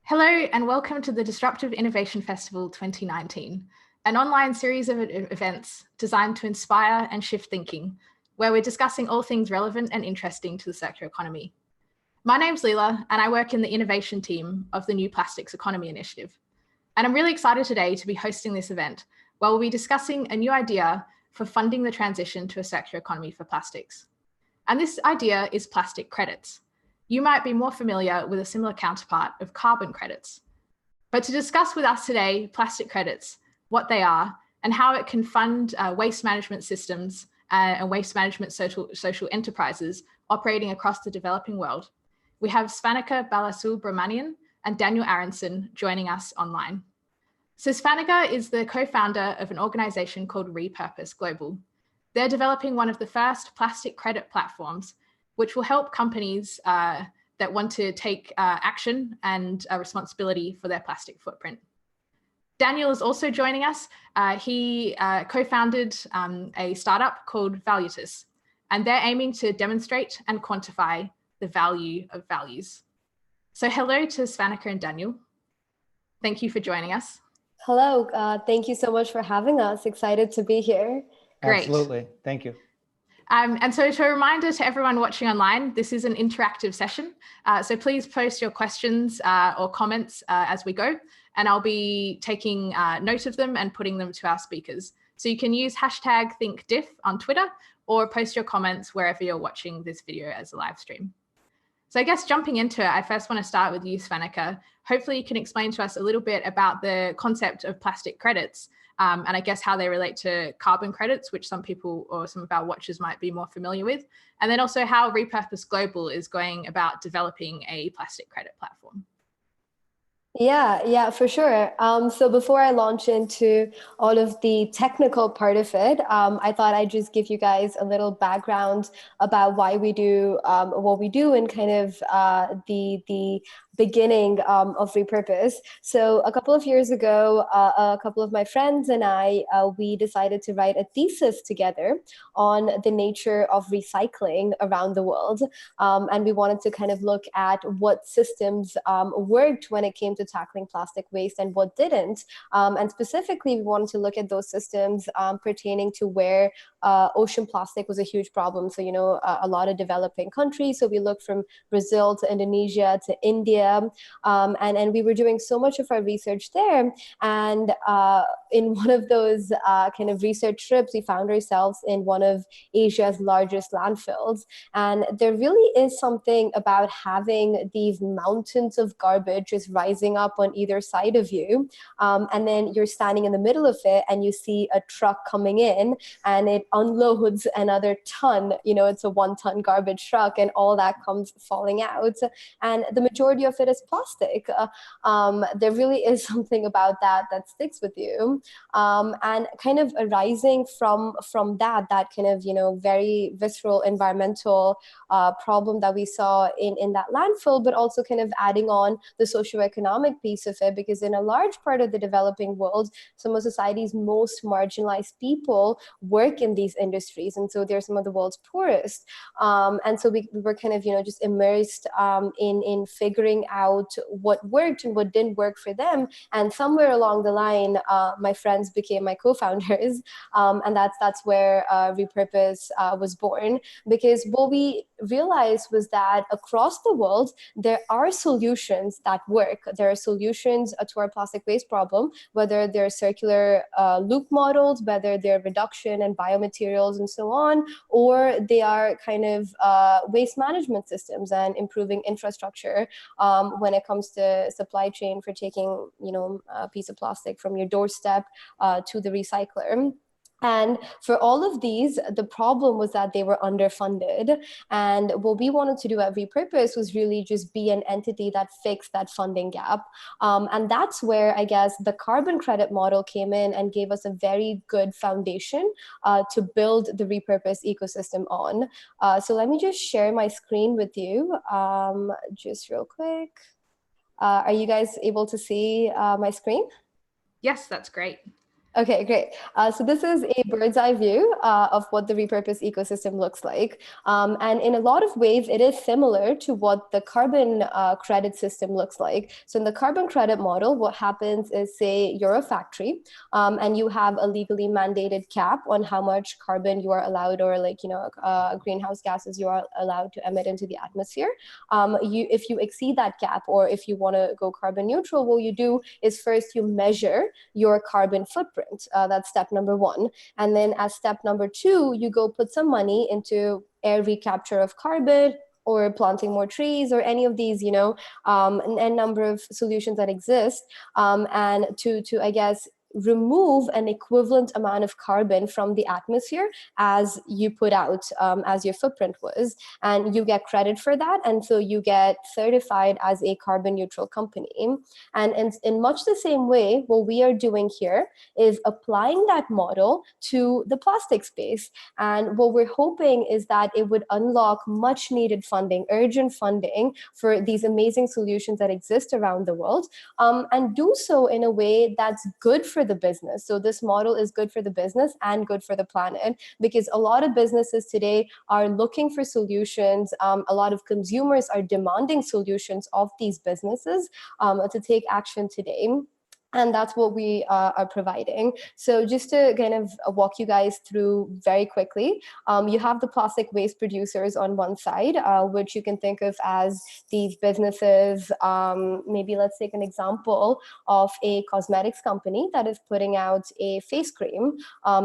Hello and welcome to the Disruptive Innovation Festival 2019, an online series of events designed to inspire and shift thinking, where we're discussing all things relevant and interesting to the circular economy. My name's Leela and I work in the innovation team of the New Plastics Economy Initiative. And I'm really excited today to be hosting this event where we'll be discussing a new idea for funding the transition to a circular economy for plastics. And this idea is plastic credits. You might be more familiar with a similar counterpart of carbon credits. But to discuss with us today plastic credits, what they are, and how it can fund waste management systems and waste management social enterprises operating across the developing world, we have Svanika Balasubramanian and Daniel Aronson joining us online. So Svanika is the co-founder of an organization called Repurpose Global. They're developing one of the first plastic credit platforms which will help companies that want to take action and responsibility for their plastic footprint. Daniel is also joining us. He co-founded a startup called Valutus, and they're aiming to demonstrate and quantify the value of values. So hello to Svanika and Daniel. Thank you for joining us. Hello, thank you so much for having us. Excited to be here. Great. Absolutely, thank you. And so a reminder to everyone watching online, this is an interactive session. So please post your questions or comments as we go, and I'll be taking note of them and putting them to our speakers. So you can use hashtag #ThinkDiff on Twitter or post your comments wherever you're watching this video as a live stream. So I guess jumping into it, I first want to start with you, Svanika. Hopefully you can explain to us a little bit about the concept of plastic credits and I guess how they relate to carbon credits, which some people or some of our watchers might be more familiar with, and then also how Repurpose Global is going about developing a plastic credit platform. Yeah, for sure. So before I launch into all of the technical part of it, I thought I'd just give you guys a little background about why we do what we do and kind of the beginning of Repurpose. So a couple of years ago, a couple of my friends and I, we decided to write a thesis together on the nature of recycling around the world. And we wanted to kind of look at what systems worked when it came to tackling plastic waste and what didn't. And specifically, we wanted to look at those systems pertaining to where ocean plastic was a huge problem. So, a lot of developing countries. So we looked from Brazil to Indonesia to India. And we were doing so much of our research there. And in one of those kind of research trips, we found ourselves in one of Asia's largest landfills. And there really is something about having these mountains of garbage just rising up on either side of you. And then you're standing in the middle of it and you see a truck coming in and it unloads another ton, it's a 1-ton garbage truck and all that comes falling out. And the majority of it is plastic. There really is something about that sticks with you. And kind of arising from that kind of, very visceral environmental problem that we saw in that landfill, but also kind of adding on the socioeconomic piece of it, because in a large part of the developing world, some of society's most marginalized people work in these industries. And so they're some of the world's poorest. And so we were kind of, just immersed in figuring out what worked and what didn't work for them. And somewhere along the line, my friends became my co-founders. And that's where Repurpose was born, because what we realized was that across the world, there are solutions that work. There are solutions to our plastic waste problem, whether they're circular loop models, whether they're reduction and biomaterials and so on, or they are kind of waste management systems and improving infrastructure when it comes to supply chain for taking, a piece of plastic from your doorstep to the recycler. And for all of these, the problem was that they were underfunded. And what we wanted to do at Repurpose was really just be an entity that fixed that funding gap. And that's where, I guess, the carbon credit model came in and gave us a very good foundation to build the Repurpose ecosystem on. So let me just share my screen with you just real quick. Are you guys able to see my screen? Yes, that's great. Okay, great. So this is a bird's eye view of what the repurposed ecosystem looks like. And in a lot of ways, it is similar to what the carbon credit system looks like. So in the carbon credit model, what happens is, say you're a factory and you have a legally mandated cap on how much carbon you are allowed, or like, greenhouse gases you are allowed to emit into the atmosphere. If you exceed that cap, or if you want to go carbon neutral, what you do is first you measure your carbon footprint. That's step number one. And then as step number two, you go put some money into air recapture of carbon, or planting more trees, or any of these, a number of solutions that exist, and to I guess remove an equivalent amount of carbon from the atmosphere as you put out, as your footprint was, and you get credit for that, and so you get certified as a carbon neutral company. And in much the same way, what we are doing here is applying that model to the plastic space, and what we're hoping is that it would unlock much needed funding, urgent funding for these amazing solutions that exist around the world, and do so in a way that's good for the business. So this model is good for the business and good for the planet, because a lot of businesses today are looking for solutions. A lot of consumers are demanding solutions of these businesses to take action today. And that's what we are providing. So just to kind of walk you guys through very quickly, you have the plastic waste producers on one side, which you can think of as these businesses. Maybe let's take an example of a cosmetics company that is putting out a face cream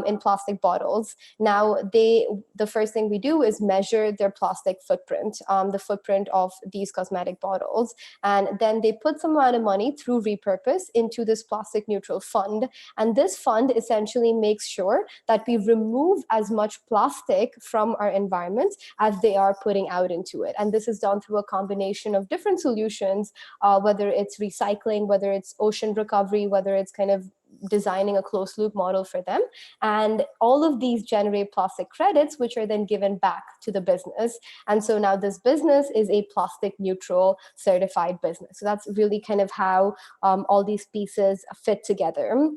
in plastic bottles. Now, the first thing we do is measure their plastic footprint, the footprint of these cosmetic bottles. And then they put some amount of money through repurpose into this plastic neutral fund. And this fund essentially makes sure that we remove as much plastic from our environment as they are putting out into it. And this is done through a combination of different solutions, whether it's recycling, whether it's ocean recovery, whether it's kind of designing a closed loop model for them. And all of these generate plastic credits, which are then given back to the business. And so now this business is a plastic neutral certified business. So that's really kind of how all these pieces fit together.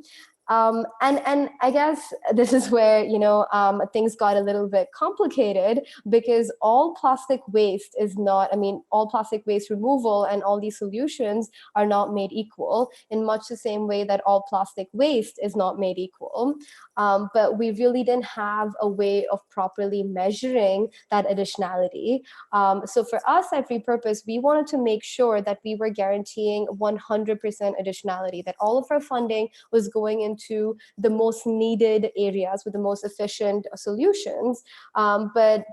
And I guess this is where, things got a little bit complicated, because all plastic waste is not, all plastic waste removal and all these solutions are not made equal, in much the same way that all plastic waste is not made equal. But we really didn't have a way of properly measuring that additionality. So for us at Repurpose, we wanted to make sure that we were guaranteeing 100% additionality, that all of our funding was going into the most needed areas with the most efficient solutions. But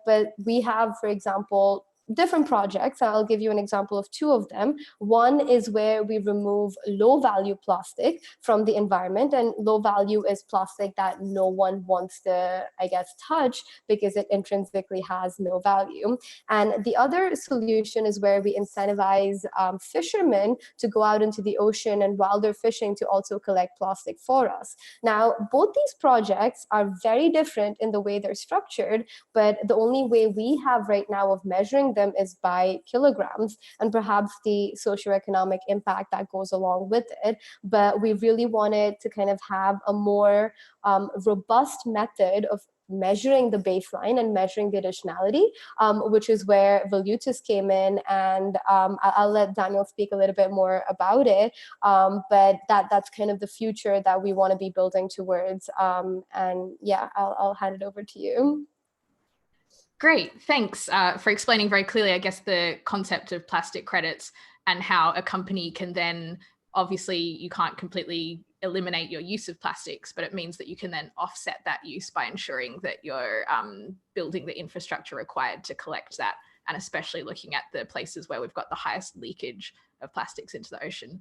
we have, for example, different projects. I'll give you an example of two of them. One is where we remove low value plastic from the environment, and low value is plastic that no one wants to, touch, because it intrinsically has no value. And the other solution is where we incentivize fishermen to go out into the ocean, and while they're fishing, to also collect plastic for us. Now, both these projects are very different in the way they're structured, but the only way we have right now of measuring them is by kilograms, and perhaps the socioeconomic impact that goes along with it. But we really wanted to kind of have a more robust method of measuring the baseline and measuring the additionality, which is where Valutis came in, and I'll let Daniel speak a little bit more about it, but that's kind of the future that we want to be building towards, and yeah, I'll hand it over to you. Great, thanks for explaining very clearly, I guess, the concept of plastic credits and how a company can then, obviously you can't completely eliminate your use of plastics, but it means that you can then offset that use by ensuring that you're building the infrastructure required to collect that, and especially looking at the places where we've got the highest leakage of plastics into the ocean.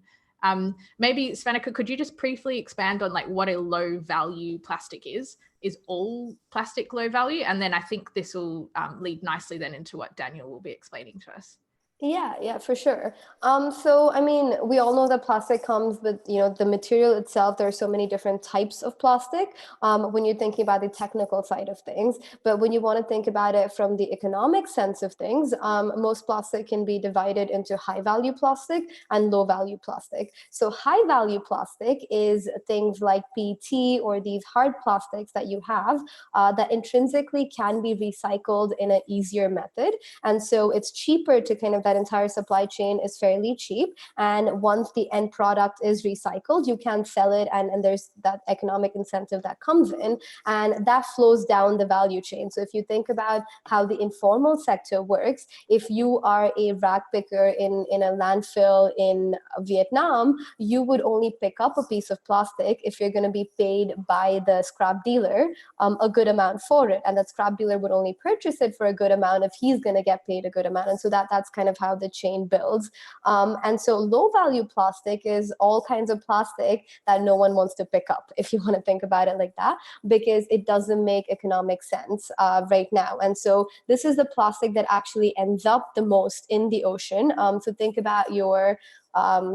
Maybe Svenika, could you just briefly expand on what a low value plastic is? Is all plastic low value? And then I think this will lead nicely then into what Daniel will be explaining to us. Yeah, for sure. So, I mean, we all know that plastic comes with, the material itself. There are so many different types of plastic when you're thinking about the technical side of things. But when you want to think about it from the economic sense of things, most plastic can be divided into high value plastic and low value plastic. So high value plastic is things like PET or these hard plastics that you have that intrinsically can be recycled in an easier method. And so it's cheaper to kind of, that entire supply chain is fairly cheap. And once the end product is recycled, you can sell it, and there's that economic incentive that comes in, and that flows down the value chain. So if you think about how the informal sector works, if you are a rag picker in a landfill in Vietnam, you would only pick up a piece of plastic if you're going to be paid by the scrap dealer a good amount for it. And that scrap dealer would only purchase it for a good amount if he's going to get paid a good amount. And so that's kind of how the chain builds. And so low value plastic is all kinds of plastic that no one wants to pick up, if you want to think about it like that, because it doesn't make economic sense right now. And so this is the plastic that actually ends up the most in the ocean. So think about your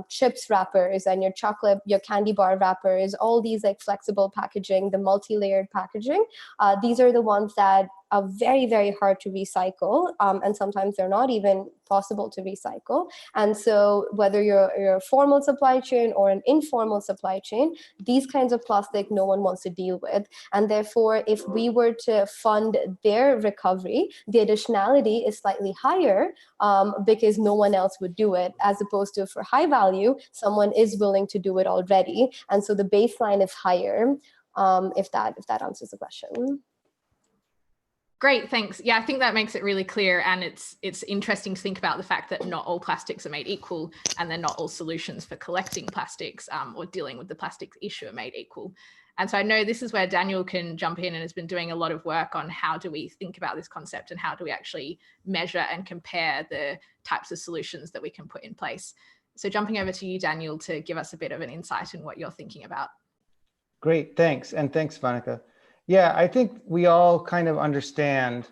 chips wrappers and your chocolate, your candy bar wrappers, all these like flexible packaging, the multi-layered packaging. These are the ones that are very, very hard to recycle. And sometimes they're not even possible to recycle. And so whether you're a formal supply chain or an informal supply chain, these kinds of plastic no one wants to deal with. And therefore, if we were to fund their recovery, the additionality is slightly higher because no one else would do it, as opposed to for high value, someone is willing to do it already. And so the baseline is higher, if that answers the question. Great, thanks. Yeah, I think that makes it really clear, and it's interesting to think about the fact that not all plastics are made equal, and then not all solutions for collecting plastics or dealing with the plastics issue are made equal. And so I know this is where Daniel can jump in and has been doing a lot of work on how do we think about this concept and how do we actually measure and compare the types of solutions that we can put in place. So jumping over to you, Daniel, to give us a bit of an insight in what you're thinking about. Great, thanks. And thanks, Vanika. Yeah, I think we all kind of understand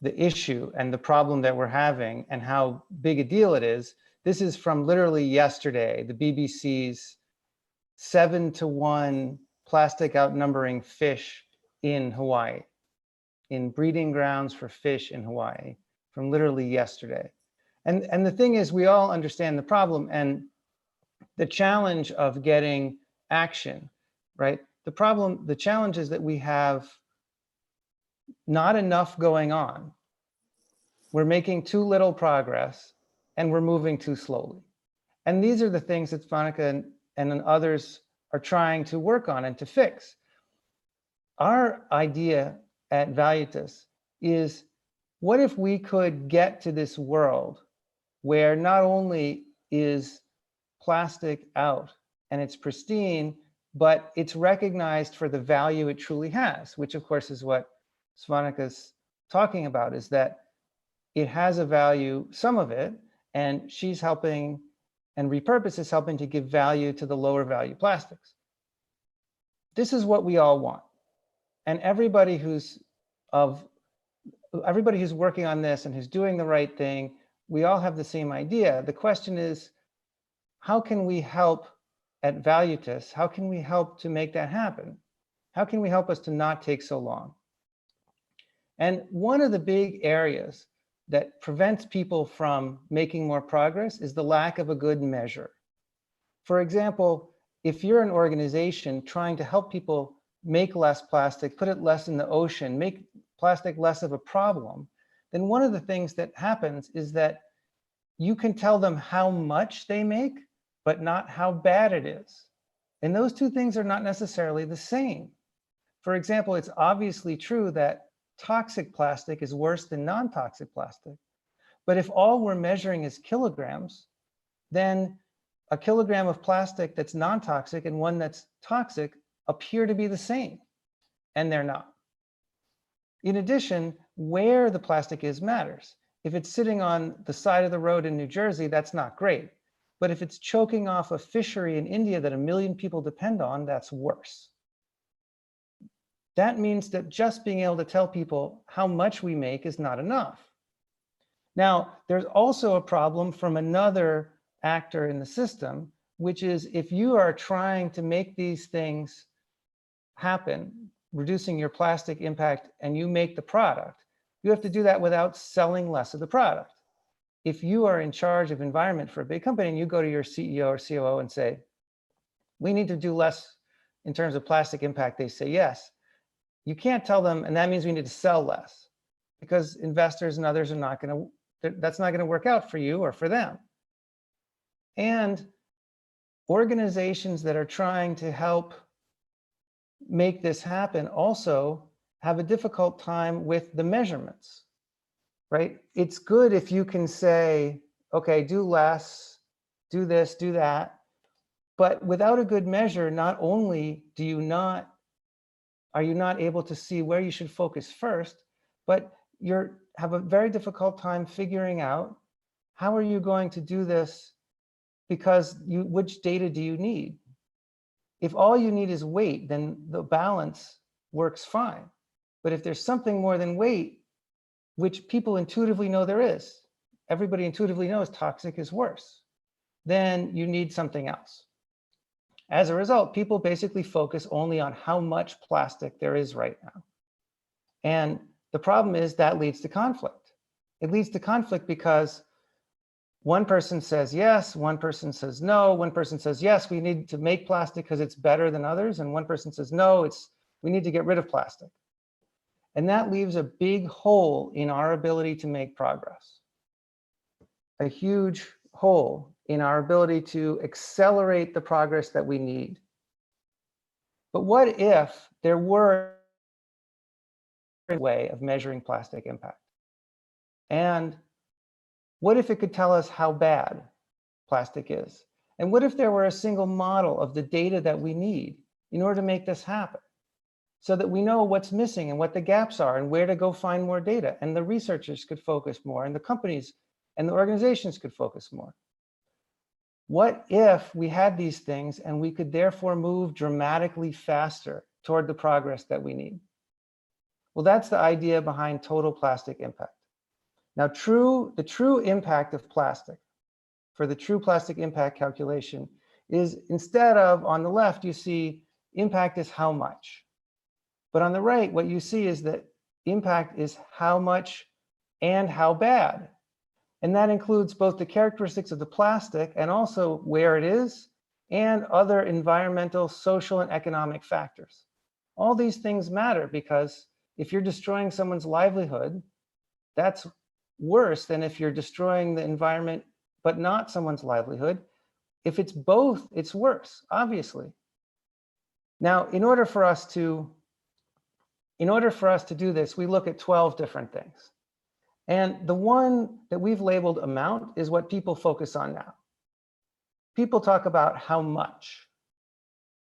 the issue and the problem that we're having and how big a deal it is. This is from literally yesterday, the BBC's 7-to-1 plastic outnumbering fish in Hawaii, in breeding grounds for fish in Hawaii, from literally yesterday. And the thing is, we all understand the problem and the challenge of getting action, right? The challenge is that we have not enough going on. We're making too little progress and we're moving too slowly. And these are the things that Vanika and others are trying to work on and to fix. Our idea at Valuetas is, what if we could get to this world where not only is plastic out and it's pristine, but it's recognized for the value it truly has, which of course is what Svanika's talking about, is that it has a value, some of it, and she's helping, and repurpose is helping to give value to the lower value plastics. This is what we all want. And everybody who's working on this and who's doing the right thing, we all have the same idea. The question is, how can we help at Valuetas? How can we help to make that happen? How can we help us to not take so long? And one of the big areas that prevents people from making more progress is the lack of a good measure. For example, if you're an organization trying to help people make less plastic, put it less in the ocean, make plastic less of a problem, then one of the things that happens is that you can tell them how much they make, but not how bad it is. And those two things are not necessarily the same. For example, it's obviously true that toxic plastic is worse than non-toxic plastic. But if all we're measuring is kilograms, then a kilogram of plastic that's non-toxic and one that's toxic appear to be the same, and they're not. In addition, where the plastic is matters. If it's sitting on the side of the road in New Jersey, that's not great. But if it's choking off a fishery in India that 1 million people depend on, that's worse. That means that just being able to tell people how much we make is not enough. Now, there's also a problem from another actor in the system, which is if you are trying to make these things happen, reducing your plastic impact, and you make the product, you have to do that without selling less of the product. If you are in charge of environment for a big company and you go to your CEO or COO and say, we need to do less in terms of plastic impact, they say yes. You can't tell them, and that means we need to sell less, because investors and others are not going to, that's not going to work out for you or for them. And organizations that are trying to help make this happen also have a difficult time with the measurements, right? It's good if you can say, okay, do less, do this, do that. But without a good measure, not only are you not able to see where you should focus first, but you have a very difficult time figuring out how are you going to do this, because which data do you need? If all you need is weight, then the balance works fine. But if there's something more than weight, which people intuitively know there is, everybody intuitively knows toxic is worse, then you need something else. As a result, people basically focus only on how much plastic there is right now. And the problem is that leads to conflict. It leads to conflict because one person says yes, one person says no, one person says yes, we need to make plastic because it's better than others, and one person says no, we need to get rid of plastic. And that leaves a big hole in our ability to make progress. A huge hole in our ability to accelerate the progress that we need. But what if there were a way of measuring plastic impact? And what if it could tell us how bad plastic is? And what if there were a single model of the data that we need in order to make this happen, so that we know what's missing and what the gaps are and where to go find more data, and the researchers could focus more, and the companies and the organizations could focus more? What if we had these things and we could therefore move dramatically faster toward the progress that we need? Well, that's the idea behind total plastic impact. Now, the true impact of plastic, for the true plastic impact calculation, is instead of on the left, you see impact is how much. But on the right, what you see is that impact is how much and how bad. And that includes both the characteristics of the plastic and also where it is and other environmental, social, and economic factors. All these things matter because if you're destroying someone's livelihood, that's worse than if you're destroying the environment but not someone's livelihood. If it's both, it's worse, obviously. Now, in order for us to do this, we look at 12 different things. And the one that we've labeled amount is what people focus on now. People talk about how much.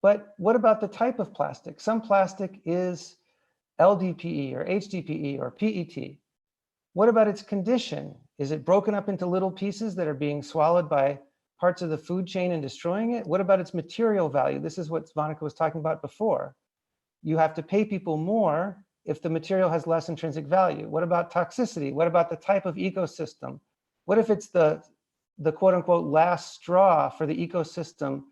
But what about the type of plastic? Some plastic is LDPE or HDPE or PET. What about its condition? Is it broken up into little pieces that are being swallowed by parts of the food chain and destroying it? What about its material value? This is what Monica was talking about before. You have to pay people more if the material has less intrinsic value. What about toxicity? What about the type of ecosystem? What if it's the quote unquote last straw for the ecosystem,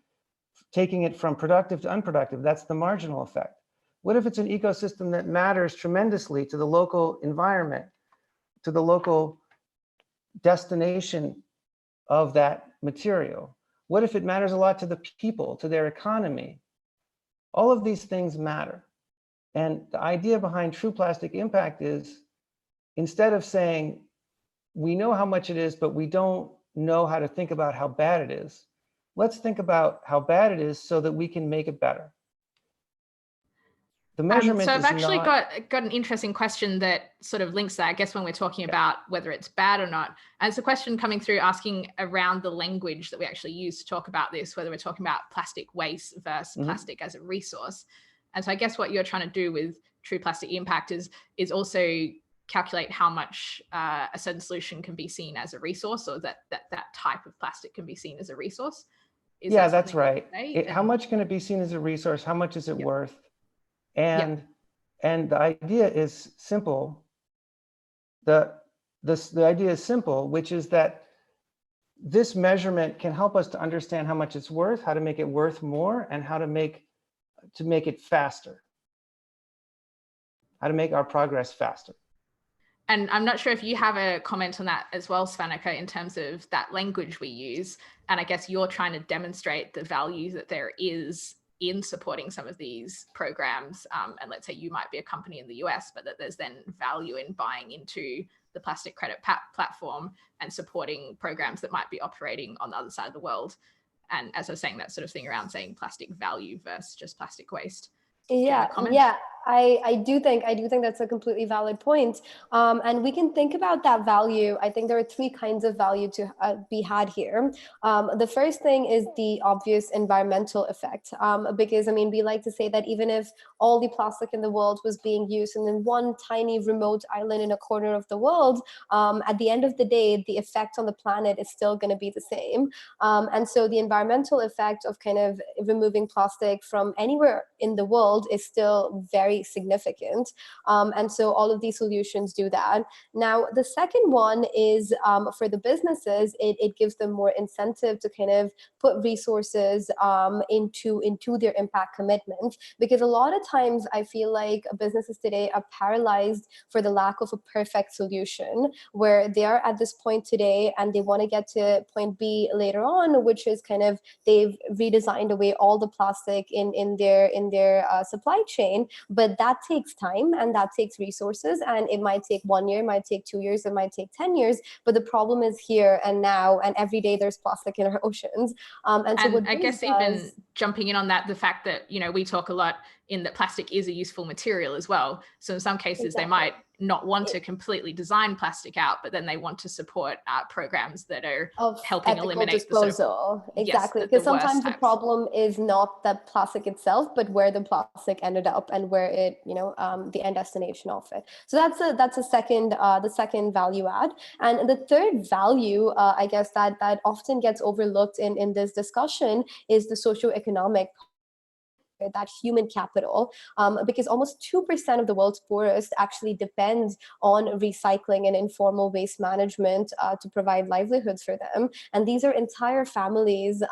taking it from productive to unproductive? That's the marginal effect. What if it's an ecosystem that matters tremendously to the local environment, to the local destination of that material? What if it matters a lot to the people, to their economy? All of these things matter. And the idea behind true plastic impact is, instead of saying, we know how much it is, but we don't know how to think about how bad it is, let's think about how bad it is so that we can make it better. The measurement so I've is actually not... got an interesting question that sort of links that, I guess, when we're talking about whether it's bad or not. And it's a question coming through asking around the language that we actually use to talk about this, whether we're talking about plastic waste versus plastic as a resource. And so I guess what you're trying to do with true plastic impact is also calculate how much a certain solution can be seen as a resource, or that type of plastic can be seen as a resource. Yeah, that's right. How much can it be seen as a resource? How much is it worth? And the idea is simple. The the idea is simple, which is that this measurement can help us to understand how much it's worth, how to make it worth more, and how to make it faster, how to make our progress faster. And I'm not sure if you have a comment on that as well, Svanika, in terms of that language we use. And I guess you're trying to demonstrate the value that there is in supporting some of these programs. And let's say you might be a company in the US, but that there's then value in buying into the plastic credit platform and supporting programs that might be operating on the other side of the world. And as I was saying, that sort of thing around saying plastic value versus just plastic waste. Yeah, I do think that's a completely valid point. And we can think about that value. I think there are three kinds of value to be had here. The first thing is the obvious environmental effect, because I mean, we like to say that even if all the plastic in the world was being used and in one tiny remote island in a corner of the world, at the end of the day, the effect on the planet is still going to be the same. And so the environmental effect of kind of removing plastic from anywhere in the world is still very significant. And so all of these solutions do that. Now, the second one is for the businesses, it gives them more incentive to kind of put resources into their impact commitment. Because a lot of times I feel like businesses today are paralyzed for the lack of a perfect solution, where they are at this point today and they want to get to point B later on, which is kind of they've redesigned away all the plastic in their supply chain, but that takes time and that takes resources, and it might take 1 year, it might take 2 years, it might take 10 years, but the problem is here and now, and every day there's plastic in our oceans. And so what I guess even jumping in on that, the fact that, you know, we talk a lot in that plastic is a useful material as well. So in some cases they might not want to completely design plastic out, but then they want to support programs that are helping eliminate disposal. Exactly, because sometimes the problem is not the plastic itself, but where the plastic ended up and where it, you know, the end destination of it. So that's a second, the second value add. And the third value, I guess that often gets overlooked in this discussion is the socioeconomic, that human capital, because almost 2% of the world's poorest actually depends on recycling and informal waste management to provide livelihoods for them. And these are entire families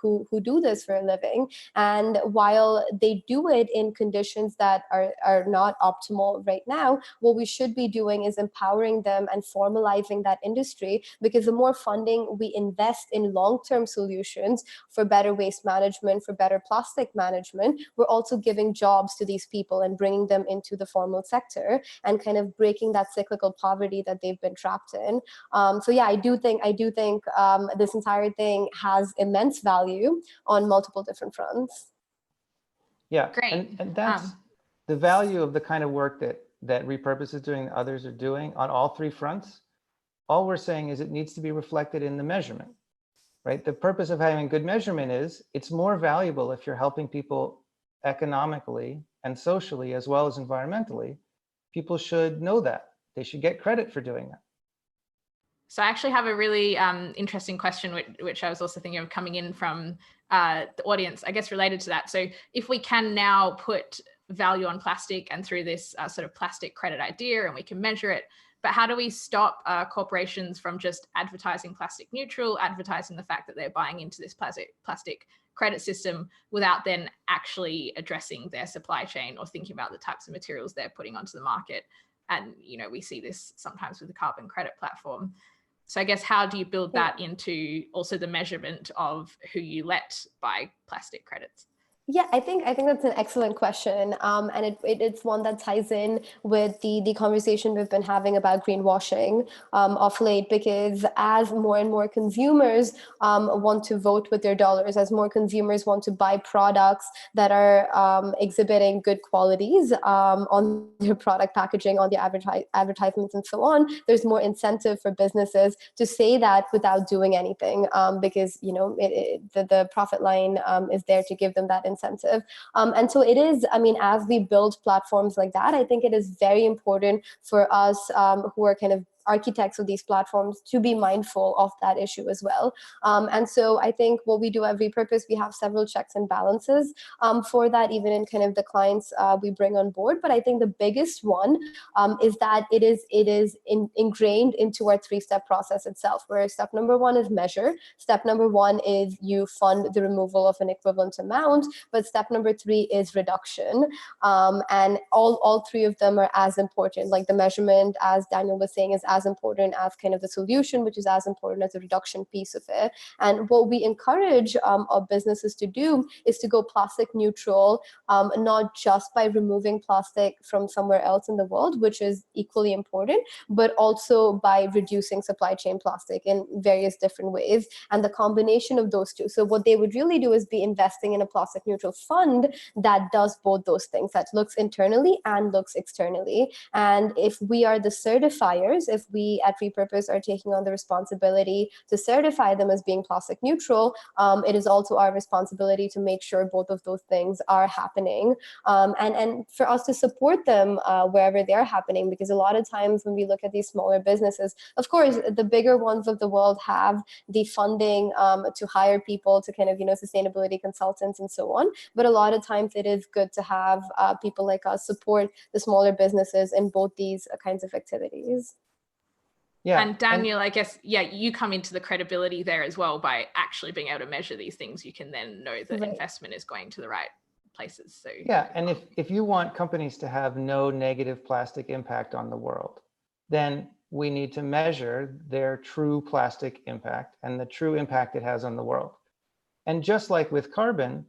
who do this for a living. And while they do it in conditions that are not optimal right now, what we should be doing is empowering them and formalizing that industry, because the more funding we invest in long-term solutions for better waste management, for better plastic management, we're also giving jobs to these people and bringing them into the formal sector and kind of breaking that cyclical poverty that they've been trapped in. So yeah, I do think this entire thing has immense value on multiple different fronts. Yeah, great. And that's the value of the kind of work that Repurpose is doing, others are doing on all three fronts. All we're saying is it needs to be reflected in the measurement, right? The purpose of having good measurement is it's more valuable if you're helping people economically and socially as well as environmentally. People should know that. They should get credit for doing that. So I actually have a really interesting question, which I was also thinking of coming in from the audience, I guess related to that. So if we can now put value on plastic and through this sort of plastic credit idea, and we can measure it, but how do we stop corporations from just advertising plastic neutral, advertising the fact that they're buying into this plastic credit system without then actually addressing their supply chain or thinking about the types of materials they're putting onto the market? And, you know, we see this sometimes with the carbon credit platform. So I guess, how do you build that into also the measurement of who you let buy plastic credits? Yeah, I think that's an excellent question, and it's one that ties in with the conversation we've been having about greenwashing of late. Because as more and more consumers want to vote with their dollars, as more consumers want to buy products that are exhibiting good qualities on their product packaging, on their advertisements, and so on, there's more incentive for businesses to say that without doing anything, because you know the profit line is there to give them that incentive. And so it is, I mean, as we build platforms like that, I think it is very important for us who are kind of architects of these platforms to be mindful of that issue as well. And so I think what we do at Repurpose, we have several checks and balances for that, even in kind of the clients we bring on board. But I think the biggest one is that it is ingrained into our 3-step process itself, where step number 1 is measure. Step number 1 is you fund the removal of an equivalent amount, but step number 3 is reduction. And all 3 of them are as important. Like the measurement, as Daniel was saying, is as important as kind of the solution, which is as important as the reduction piece of it. And what we encourage our businesses to do is to go plastic neutral, not just by removing plastic from somewhere else in the world, which is equally important, but also by reducing supply chain plastic in various different ways, and the combination of those two. So what they would really do is be investing in a plastic neutral fund that does both those things, that looks internally and looks externally. And if we are the certifiers, if we at Repurpose are taking on the responsibility to certify them as being plastic neutral, it is also our responsibility to make sure both of those things are happening, and for us to support them wherever they're happening. Because a lot of times when we look at these smaller businesses, of course, the bigger ones of the world have the funding to hire people to kind of, sustainability consultants and so on. But a lot of times it is good to have people like us support the smaller businesses in both these kinds of activities. Yeah. And Daniel, I guess, you come into the credibility there as well by actually being able to measure these things. You can then know that investment is going to the right places. So yeah, and if you want companies to have no negative plastic impact on the world, then we need to measure their true plastic impact and the true impact it has on the world. And just like with carbon,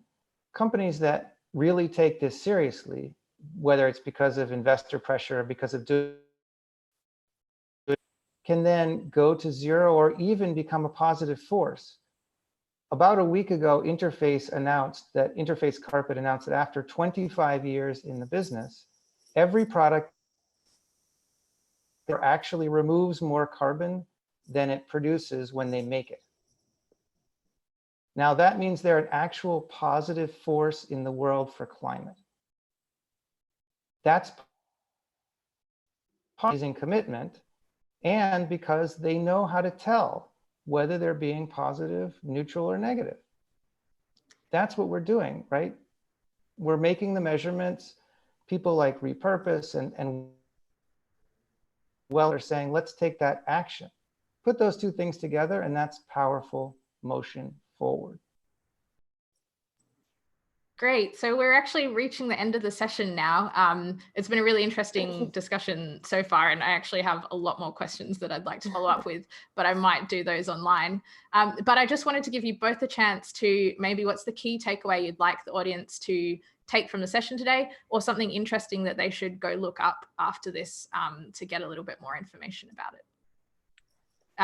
companies that really take this seriously, whether it's because of investor pressure or because of can then go to zero or even become a positive force. About a week ago, Interface Carpet announced that after 25 years in the business, every product actually removes more carbon than it produces when they make it. Now that means they're an actual positive force in the world for climate. That's amazing commitment, and because they know how to tell whether they're being positive, neutral, or negative. That's what we're doing, right? We're making the measurements. People like Repurpose and well are saying, let's take that action. Put those two things together, and that's powerful motion forward. Great. So we're actually reaching the end of the session now. It's been a really interesting discussion so far, and I actually have a lot more questions that I'd like to follow up with, but I might do those online. But I just wanted to give you both a chance to maybe what's the key takeaway you'd like the audience to take from the session today, or something interesting that they should go look up after this to get a little bit more information about it.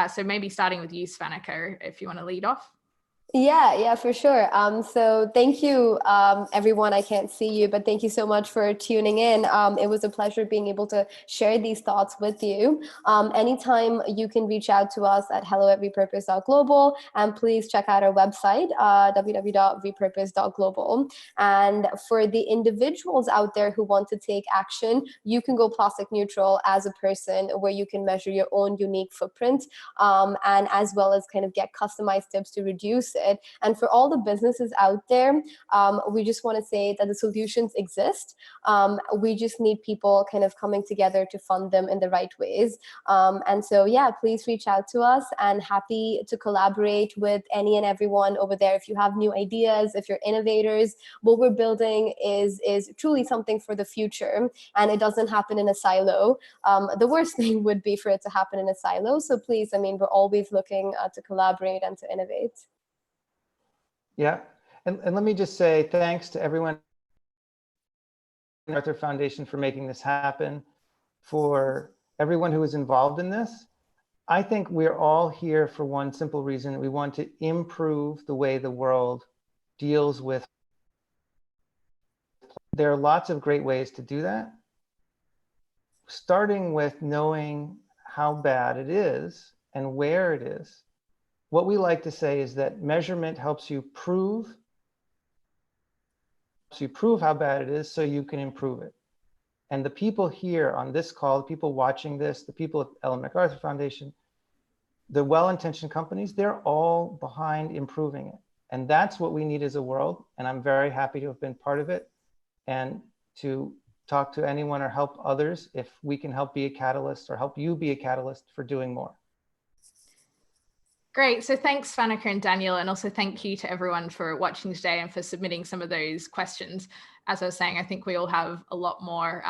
So maybe starting with you, Svanika, if you want to lead off. Yeah, for sure. So thank you, everyone. I can't see you, but thank you so much for tuning in. It was a pleasure being able to share these thoughts with you. Anytime you can reach out to us at hello@repurpose.global, and please check out our website, www.repurpose.global. And for the individuals out there who want to take action, you can go plastic neutral as a person, where you can measure your own unique footprint, and as well as kind of get customized tips to reduce it. And for all the businesses out there, we just want to say that the solutions exist. We just need people kind of coming together to fund them in the right ways. And so, yeah, please reach out to us, and happy to collaborate with any and everyone over there. If you have new ideas, if you're innovators, what we're building is truly something for the future, and it doesn't happen in a silo. The worst thing would be for it to happen in a silo. So please, we're always looking to collaborate and to innovate. Yeah, and let me just say thanks to everyone at the Arthur Foundation for making this happen, for everyone who was involved in this. I think we're all here for one simple reason. We want to improve the way the world deals with. There are lots of great ways to do that, starting with knowing how bad it is and where it is. What we like to say is that measurement helps you prove how bad it is so you can improve it. And the people here on this call, the people watching this, the people at Ellen MacArthur Foundation, the well-intentioned companies, they're all behind improving it. And that's what we need as a world. And I'm very happy to have been part of it and to talk to anyone or help others if we can help be a catalyst or help you be a catalyst for doing more. Great. So thanks, Fanika and Daniel, and also thank you to everyone for watching today and for submitting some of those questions. As I was saying, I think we all have a lot more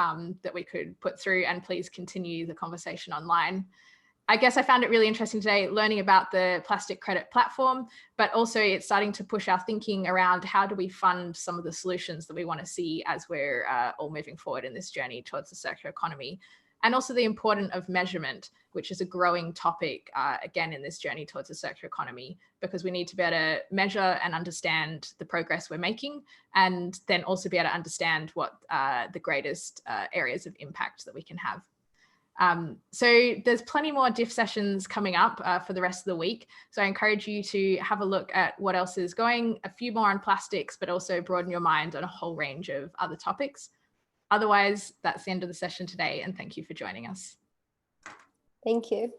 that we could put through, and please continue the conversation online. I guess I found it really interesting today learning about the plastic credit platform, but also it's starting to push our thinking around how do we fund some of the solutions that we want to see as we're all moving forward in this journey towards the circular economy. And also the importance of measurement, which is a growing topic, again, in this journey towards a circular economy, because we need to be able to measure and understand the progress we're making, and then also be able to understand what the greatest areas of impact that we can have. So there's plenty more DIF sessions coming up for the rest of the week. So I encourage you to have a look at what else is going, a few more on plastics, but also broaden your mind on a whole range of other topics. Otherwise, that's the end of the session today, and thank you for joining us. Thank you.